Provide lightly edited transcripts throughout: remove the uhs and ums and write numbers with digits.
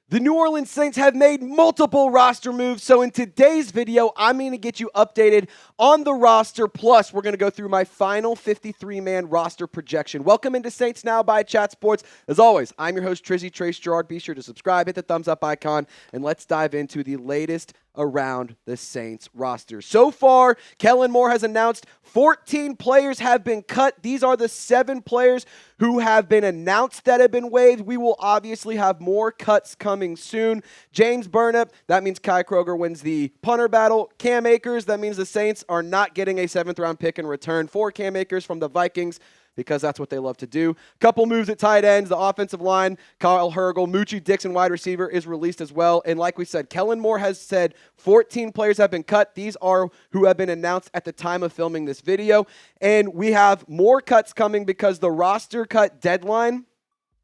The New Orleans Saints have made multiple roster moves, so in today's video, I'm going to get you updated on the roster, plus we're going to go through my final 53-man roster projection. Welcome into Saints Now by Chat Sports. As always, I'm your host, Trizzy Trace Girouard. Be sure to subscribe, hit the thumbs up icon, and let's dive into the latest around the Saints roster. So far, Kellen has announced 14 players have been cut. These are the 7 players who have been announced that have been waived. We will obviously have more cuts coming soon. James Burnip, that means Kai Kroger wins the punter battle. Cam Akers, that means the Saints are not getting a 7th-round pick in return for Cam Akers from the Vikings, because that's what they love to do. Couple moves at tight ends. The offensive line, Kyle Hergel, Moochie Dixon, wide receiver, is released as well. And like we said, Kellen Moore has said 14 players have been cut. These are who have been announced at the time of filming this video. And we have more cuts coming because the roster cut deadline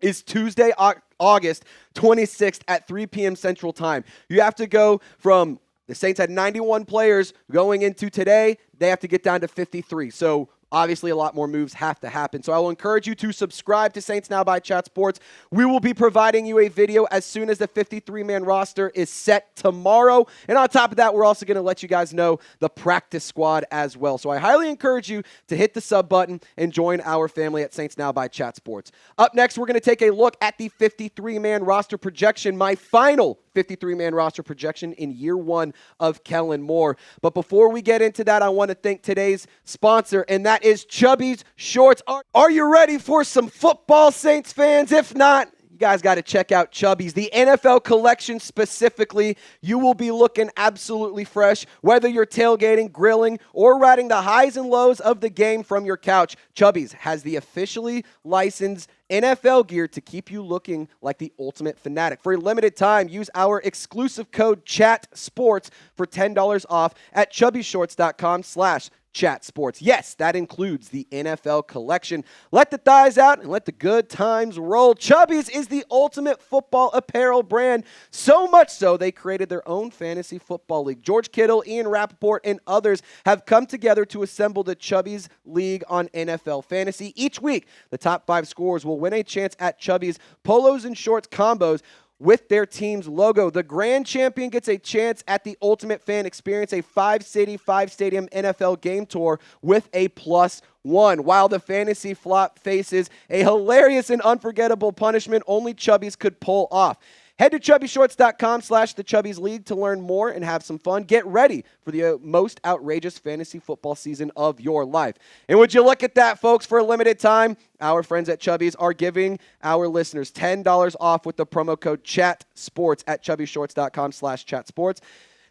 is Tuesday, August 26th at 3 p.m. Central Time. You have to go from the Saints had 91 players going into today. They have to get down to 53. So obviously, a lot more moves have to happen. So I will encourage you to subscribe to Saints Now by Chat Sports. We will be providing you a video as soon as the 53-man roster is set tomorrow. And on top of that, we're also going to let you guys know the practice squad as well. So I highly encourage you to hit the sub button and join our family at Saints Now by Chat Sports. Up next, we're going to take a look at the 53-man roster projection, my final 53-man roster projection in year 1 of Kellen Moore. But before we get into that, I want to thank today's sponsor, and that is Chubby's Shorts. Are you ready for some football, Saints fans? If not, you guys got to check out Chubby's. The NFL collection specifically, you will be looking absolutely fresh, whether you're tailgating, grilling, or riding the highs and lows of the game from your couch. Chubby's has the officially licensed NFL gear to keep you looking like the ultimate fanatic. For a limited time, use our exclusive code CHATSPORTS for $10 off at chubbyshorts.com/Chat Sports. Yes, that includes the NFL collection. Let the thighs out and let the good times roll. Chubby's is the ultimate football apparel brand, so much so they created their own fantasy football league. George Kittle, Ian Rappaport, and others have come together to assemble the Chubby's League on NFL Fantasy. Each week, the top 5 scorers will win a chance at Chubby's polos and shorts combos with their team's logo. The grand champion gets a chance at the ultimate fan experience, a 5-city, 5-stadium NFL game tour with a +1, while the fantasy flop faces a hilarious and unforgettable punishment only Chubby's could pull off. Head to chubbyshorts.com/thechubbiesleague to learn more and have some fun. Get ready for the most outrageous fantasy football season of your life. And would you look at that, folks, for a limited time, our friends at Chubby's are giving our listeners $10 off with the promo code CHATSPORTS at chubbyshorts.com/chatsports.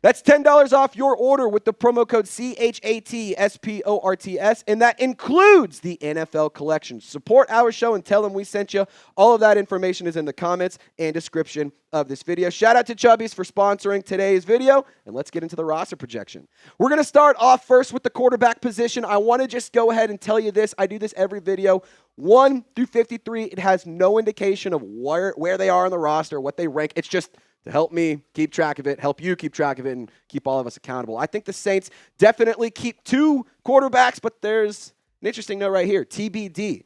That's $10 off your order with the promo code CHATSPORTS, and that includes the NFL collection. Support our show and tell them we sent you. All of that information is in the comments and description of this video. Shout out to Chubby's for sponsoring today's video, and let's get into the roster projection. We're going to start off first with the quarterback position. I want to just go ahead and tell you this. I do this every video. 1 through 53, it has no indication of where they are on the roster, what they rank. It's just to help me keep track of it, help you keep track of it, and keep all of us accountable. I think the Saints definitely keep 2 quarterbacks, but there's an interesting note right here, TBD.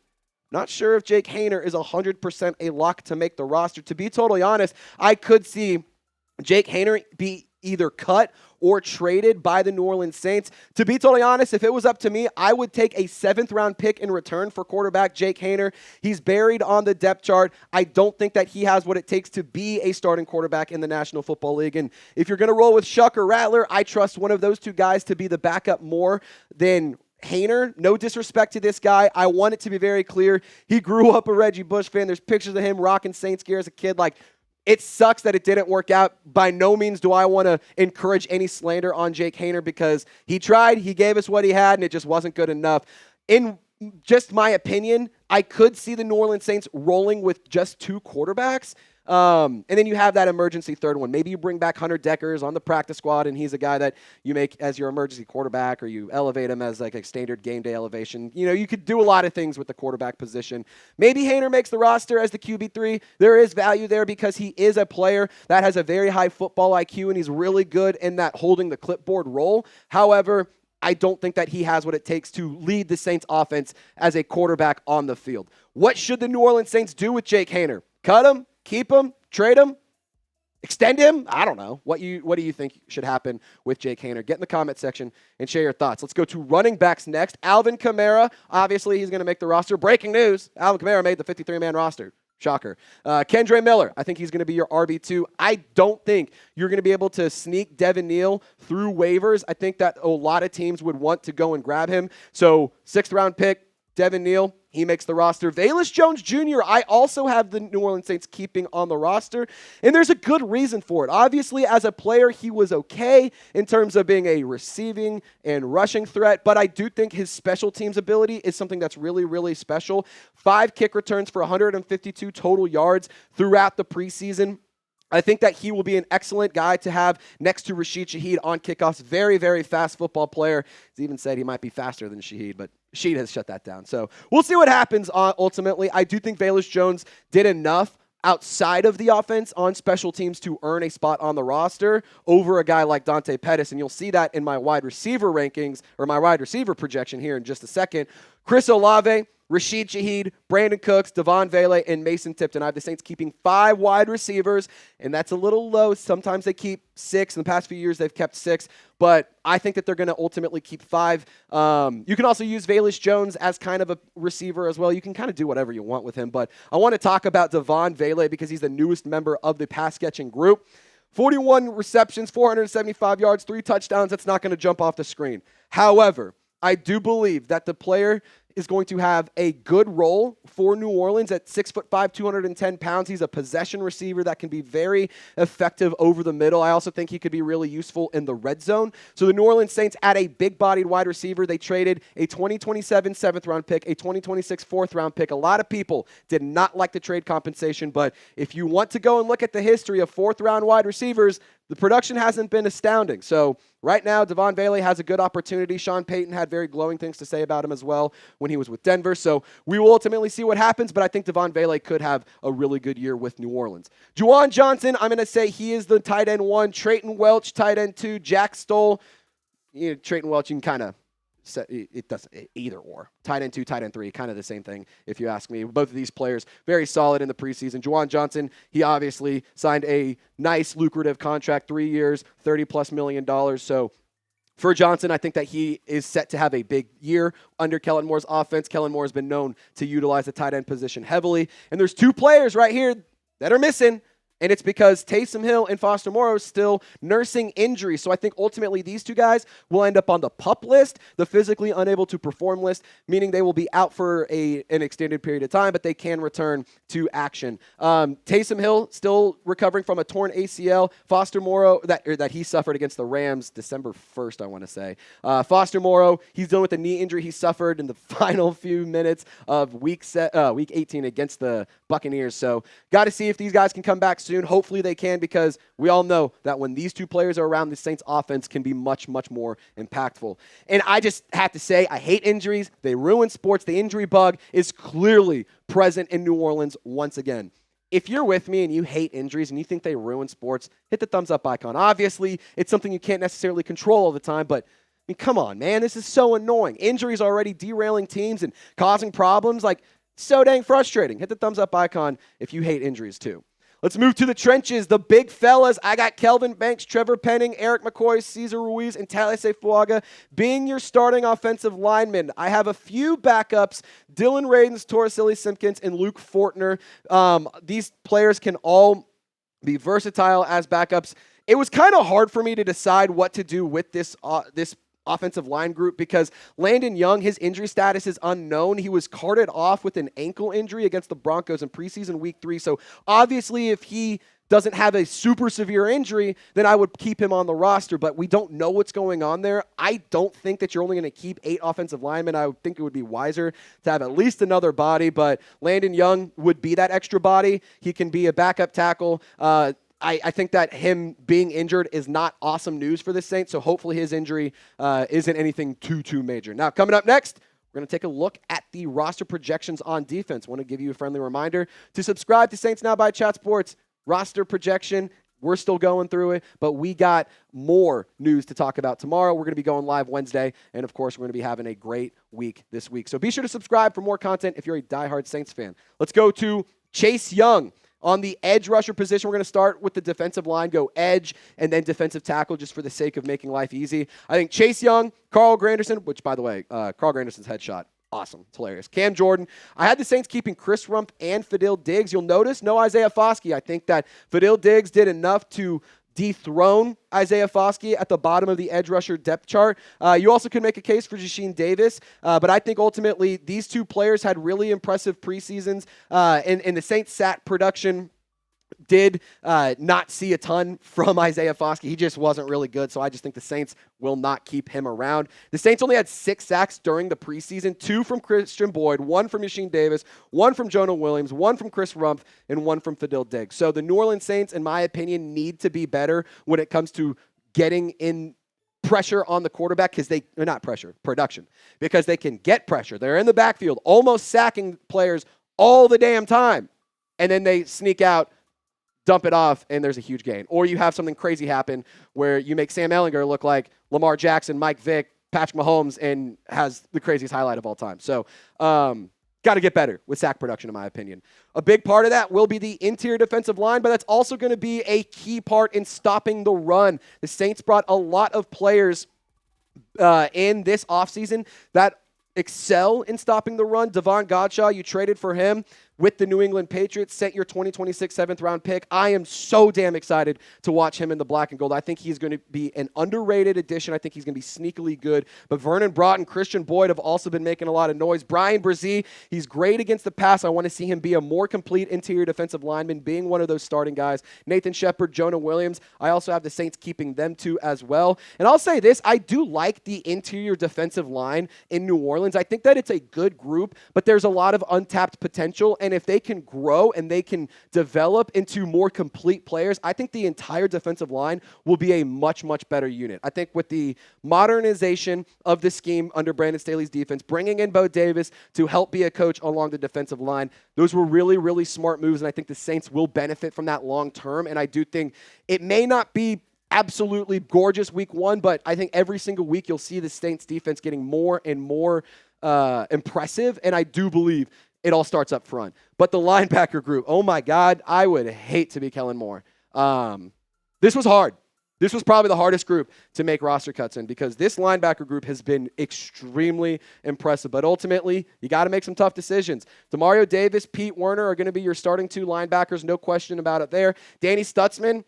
Not sure if Jake Haener is 100% a lock to make the roster. To be totally honest, I could see Jake Haener be either cut or traded by the New Orleans Saints. To be totally honest, if it was up to me, I would take a 7th-round pick in return for quarterback Jake Haener. He's buried on the depth chart. I don't think that he has what it takes to be a starting quarterback in the National Football League. And if you're going to roll with Shough or Rattler, I trust one of those 2 guys to be the backup more than Haener. No disrespect to this guy. I want it to be very clear. He grew up a Reggie Bush fan. There's pictures of him rocking Saints gear as a kid. It sucks that it didn't work out. By no means do I want to encourage any slander on Jake Haener because he tried, he gave us what he had, and it just wasn't good enough. In just my opinion, I could see the New Orleans Saints rolling with just 2 quarterbacks. And then you have that emergency 3rd one. Maybe you bring back Hunter Deckers on the practice squad, and he's a guy that you make as your emergency quarterback, or you elevate him as like a standard game day elevation. You know, you could do a lot of things with the quarterback position. Maybe Haener makes the roster as the QB3. There is value there because he is a player that has a very high football IQ, and he's really good in that holding the clipboard role. However, I don't think that he has what it takes to lead the Saints offense as a quarterback on the field. What should the New Orleans Saints do with Jake Haener? Cut him? Keep him? Trade him? Extend him? I don't know. What do you think should happen with Jake Haener? Get in the comment section and share your thoughts. Let's go to running backs next. Alvin Kamara, obviously he's going to make the roster. Breaking news, Alvin Kamara made the 53-man roster. Shocker. Kendre Miller, I think he's going to be your RB2. I don't think you're going to be able to sneak Devin Neal through waivers. I think that a lot of teams would want to go and grab him. So 6th-round pick, Devin Neal, he makes the roster. Velus Jones Jr., I also have the New Orleans Saints keeping on the roster, and there's a good reason for it. Obviously, as a player, he was okay in terms of being a receiving and rushing threat, but I do think his special teams ability is something that's really, really special. 5 kick returns for 152 total yards throughout the preseason. I think that he will be an excellent guy to have next to Rashid Shaheed on kickoffs. Very, very fast football player. He's even said he might be faster than Shaheed, but Shaheed has shut that down. So we'll see what happens ultimately. I do think Velus Jones did enough outside of the offense on special teams to earn a spot on the roster over a guy like Dante Pettis, and you'll see that in my wide receiver rankings or my wide receiver projection here in just a second. Chris Olave, Rashid Shaheed, Brandon Cooks, Devon Vele, and Mason Tipton. I have the Saints keeping 5 wide receivers, and that's a little low. Sometimes they keep 6. In the past few years, they've kept 6, but I think that they're going to ultimately keep 5. You can also use Velus Jones as kind of a receiver as well. You can kind of do whatever you want with him, but I want to talk about Devon Vele because he's the newest member of the pass-catching group. 41 receptions, 475 yards, 3 touchdowns. That's not going to jump off the screen. However, I do believe that the player is going to have a good role for New Orleans at 6'5", 210 pounds. He's a possession receiver that can be very effective over the middle. I also think he could be really useful in the red zone. So the New Orleans Saints add a big-bodied wide receiver. They traded a 2027 7th-round pick, a 2026 4th-round pick. A lot of people did not like the trade compensation, but if you want to go and look at the history of 4th-round wide receivers, the production hasn't been astounding. So right now, Devon Vele has a good opportunity. Sean Payton had very glowing things to say about him as well when he was with Denver. So we will ultimately see what happens, but I think Devon Vele could have a really good year with New Orleans. Juwan Johnson, I'm going to say he is the tight end 1. Trayton Welch, tight end 2. Jack Stoll. Trayton Welch, you can kind of it doesn't either or. Tight end 2, tight end 3, kind of the same thing if you ask me. Both of these players very solid in the preseason. Juwan Johnson, he obviously signed a nice lucrative contract, 3 years, $30+ million. So for Johnson, I think that he is set to have a big year under Kellen Moore's offense. Kellen Moore has been known to utilize the tight end position heavily. And there's 2 players right here that are missing. And it's because Taysom Hill and Foster Moreau are still nursing injuries. So I think ultimately these 2 guys will end up on the PUP list, the physically unable to perform list, meaning they will be out for an extended period of time, but they can return to action. Taysom Hill still recovering from a torn ACL. Foster Moreau, that he suffered against the Rams December 1st, I want to say. Foster Moreau, he's dealing with a knee injury he suffered in the final few minutes of week 18 against the Buccaneers. So got to see if these guys can come back soon. Hopefully they can, because we all know that when these 2 players are around, the Saints offense can be much, much more impactful. And I just have to say, I hate injuries. They ruin sports. The injury bug is clearly present in New Orleans once again. If you're with me and you hate injuries and you think they ruin sports, hit the thumbs up icon. Obviously, it's something you can't necessarily control all the time, but I mean, come on, man. This is so annoying. Injuries are already derailing teams and causing problems. Like, so dang frustrating. Hit the thumbs up icon if you hate injuries too. Let's move to the trenches, the big fellas. I got Kelvin Banks, Trevor Penning, Eric McCoy, Cesar Ruiz, and Talise Fuaga being your starting offensive linemen. I have a few backups, Dylan Radins, Torricelli Simpkins, and Luke Fortner. These players can all be versatile as backups. It was kind of hard for me to decide what to do with this offensive line group because Landon Young, his injury status is unknown. He was carted off with an ankle injury against the Broncos in preseason week 3. So obviously if he doesn't have a super severe injury, then I would keep him on the roster, but we don't know what's going on there. I don't think that you're only going to keep 8 offensive linemen. I would think it would be wiser to have at least another body, but Landon Young would be that extra body. He can be a backup tackle. I think that him being injured is not awesome news for the Saints, so hopefully his injury isn't anything too major. Now, coming up next, we're going to take a look at the roster projections on defense. I want to give you a friendly reminder to subscribe to Saints Now by Chat Sports. Roster projection, we're still going through it, but we got more news to talk about tomorrow. We're going to be going live Wednesday, and of course, we're going to be having a great week this week. So be sure to subscribe for more content if you're a diehard Saints fan. Let's go to Chase Young. On the edge rusher position, we're going to start with the defensive line, go edge, and then defensive tackle just for the sake of making life easy. I think Chase Young, Carl Granderson, which, by the way, Carl Granderson's headshot, awesome. It's hilarious. Cam Jordan. I had the Saints keeping Chris Rump and Fadil Diggs. You'll notice no Isaiah Foskey. I think that Fadil Diggs did enough to dethrone Isaiah Foskey at the bottom of the edge rusher depth chart. You also could make a case for Jasheem Davis, but I think ultimately these two players had really impressive preseasons, and the Saints sack production did not see a ton from Isaiah Foskey. He just wasn't really good, so I just think the Saints will not keep him around. The Saints only had 6 sacks during the preseason, 2 from Christian Boyd, 1 from Jasheem Davis, 1 from Jonah Williams, 1 from Chris Rumph, and 1 from Fadil Diggs. So the New Orleans Saints, in my opinion, need to be better when it comes to getting in pressure on the quarterback, because production, because they can get pressure. They're in the backfield, almost sacking players all the damn time, and then they sneak out, dump it off, and there's a huge gain. Or you have something crazy happen where you make Sam Ehlinger look like Lamar Jackson, Mike Vick, Patrick Mahomes, and has the craziest highlight of all time. So got to get better with sack production, in my opinion. A big part of that will be the interior defensive line, but that's also going to be a key part in stopping the run. The Saints brought a lot of players in this offseason that excel in stopping the run. Devon Godshaw, you traded for him with the New England Patriots, sent your 2026 7th-round pick. I am so damn excited to watch him in the black and gold. I think he's going to be an underrated addition. I think he's going to be sneakily good. But Vernon Broughton, Christian Boyd have also been making a lot of noise. Brian Brzee, he's great against the pass. I want to see him be a more complete interior defensive lineman, being one of those starting guys. Nathan Shepard, Jonah Williams. I also have the Saints keeping them too as well. And I'll say this, I do like the interior defensive line in New Orleans. I think that it's a good group, but there's a lot of untapped potential. And if they can grow and they can develop into more complete players, I think the entire defensive line will be a much, much better unit. I think with the modernization of the scheme under Brandon Staley's defense, bringing in Bo Davis to help be a coach along the defensive line, those were really, really smart moves, and I think the Saints will benefit from that long term. And I do think it may not be absolutely gorgeous week 1, but I think every single week you'll see the Saints defense getting more and more impressive, and I do believe it all starts up front. But the linebacker group, oh my God, I would hate to be Kellen Moore. This was hard. This was probably the hardest group to make roster cuts in, because this linebacker group has been extremely impressive. But ultimately, you got to make some tough decisions. Demario Davis, Pete Werner are going to be your starting 2 linebackers, no question about it there. Danny Stutzman,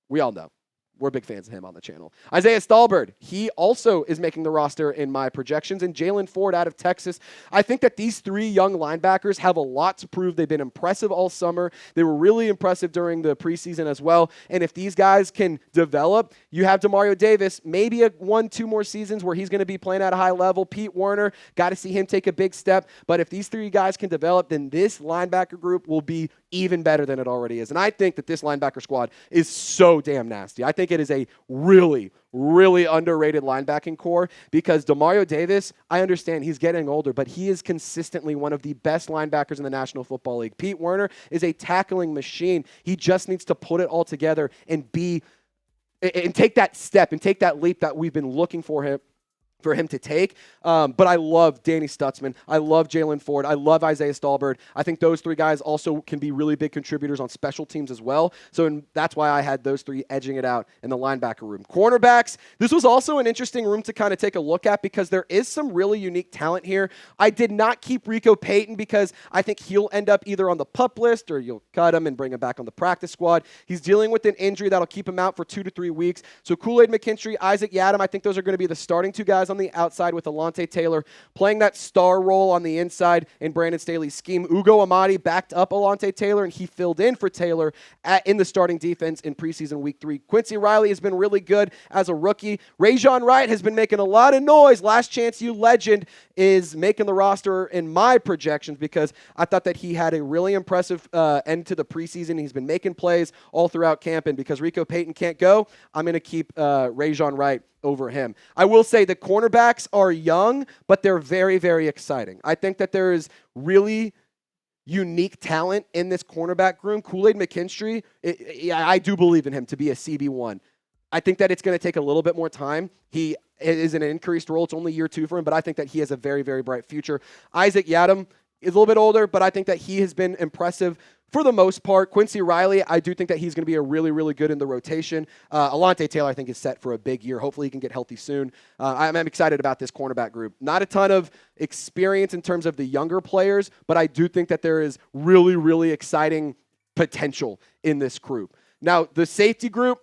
we all know. We're big fans of him on the channel. Isaiah Stallbird, he also is making the roster in my projections. And Jalen Ford out of Texas. I think that these 3 young linebackers have a lot to prove. They've been impressive all summer. They were really impressive during the preseason as well. And if these guys can develop, you have Demario Davis, maybe 1-2 more seasons where he's going to be playing at a high level. Pete Werner, got to see him take a big step. But if these 3 guys can develop, then this linebacker group will be even better than it already is. And I think that this linebacker squad is so damn nasty. I think it is a really, really underrated linebacking core, because Demario Davis, I understand he's getting older, but he is consistently one of the best linebackers in the National Football League. Pete Werner is a tackling machine. He just needs to put it all together and take that step and take that leap that we've been looking for him to take. But I love Danny Stutzman. I love Jalen Ford. I love Isaiah Stallbird. I think those 3 guys also can be really big contributors on special teams as well. So that's why I had those 3 edging it out in the linebacker room. Cornerbacks, this was also an interesting room to kind of take a look at, because there is some really unique talent here. I did not keep Rico Payton because I think he'll end up either on the PUP list or you'll cut him and bring him back on the practice squad. He's dealing with an injury that'll keep him out for 2 to 3 weeks. So Kool-Aid McKinstry, Isaac Yiadom, I think those are going to be the starting 2 guys on the outside, with Alontae Taylor playing that star role on the inside in Brandon Staley's scheme. Ugo Amadi backed up Alontae Taylor, and he filled in for Taylor in the starting defense in preseason week 3. Quincy Riley has been really good as a rookie. Rajon Wright has been making a lot of noise. Last Chance U legend is making the roster in my projections, because I thought that he had a really impressive end to the preseason. He's been making plays all throughout camp, and because Rico Payton can't go, I'm going to keep Rajon Wright over him. I will say the cornerbacks are young, but they're very, very exciting. I think that there is really unique talent in this cornerback room. Kool-Aid McKinstry, I do believe in him to be a CB1. I think that it's going to take a little bit more time. He is in an increased role. It's only year 2 for him, but I think that he has a very, very bright future. Isaac Yiadom is a little bit older, but I think that he has been impressive for the most part. Quincy Riley, I do think that he's going to be a really, really good in the rotation. Alontae Taylor, I think, is set for a big year. Hopefully he can get healthy soon. I'm excited about this cornerback group. Not a ton of experience in terms of the younger players, but I do think that there is really, really exciting potential in this group. Now, the safety group,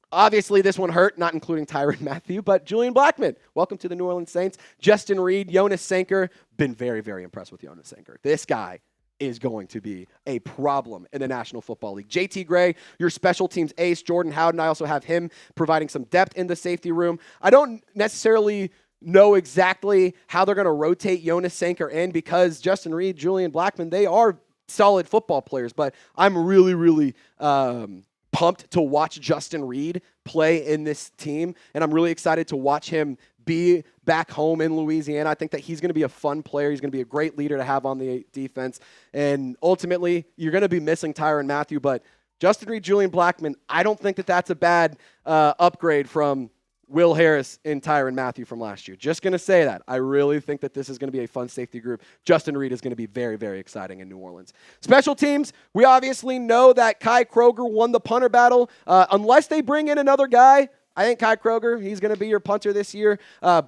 obviously, this one hurt, not including Tyrann Mathieu, but Julian Blackmon. Welcome to the New Orleans Saints. Justin Reed, Jonas Sanker. Been very, very impressed with Jonas Sanker. This guy is going to be a problem in the National Football League. JT Gray, your special teams ace. Jordan Howden, I also have him providing some depth in the safety room. I don't necessarily know exactly how they're going to rotate Jonas Sanker in because Justin Reed, Julian Blackmon, they are solid football players, but I'm really, really pumped to watch Justin Reed play in this team, and I'm really excited to watch him be back home in Louisiana. I think that he's going to be a fun player. He's going to be a great leader to have on the defense, and ultimately, you're going to be missing Tyrann Mathieu, but Justin Reed, Julian Blackmon, I don't think that that's a bad upgrade from Will Harris and Tyrann Mathieu from last year. Just going to say that. I really think that this is going to be a fun safety group. Justin Reed is going to be very, very exciting in New Orleans. Special teams, we obviously know that Kai Kroger won the punter battle. Unless they bring in another guy, I think Kai Kroger, he's going to be your punter this year.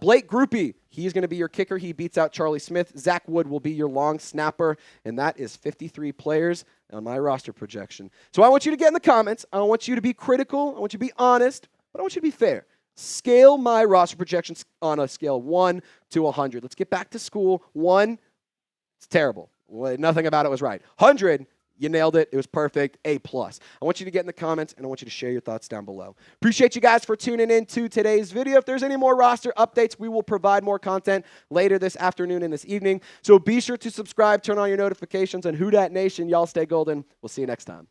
Blake Grupe, he's going to be your kicker. He beats out Charlie Smith. Zach Wood will be your long snapper, and that is 53 players on my roster projection. So I want you to get in the comments. I want you to be critical. I want you to be honest, but I want you to be fair. Scale my roster projections on a scale of 1 to 100. Let's get back to school. 1, it's terrible. Nothing about it was right. 100, you nailed it. It was perfect. A+. I want you to get in the comments, and I want you to share your thoughts down below. Appreciate you guys for tuning in to today's video. If there's any more roster updates, we will provide more content later this afternoon and this evening. So be sure to subscribe, turn on your notifications, and Who Dat Nation, y'all stay golden. We'll see you next time.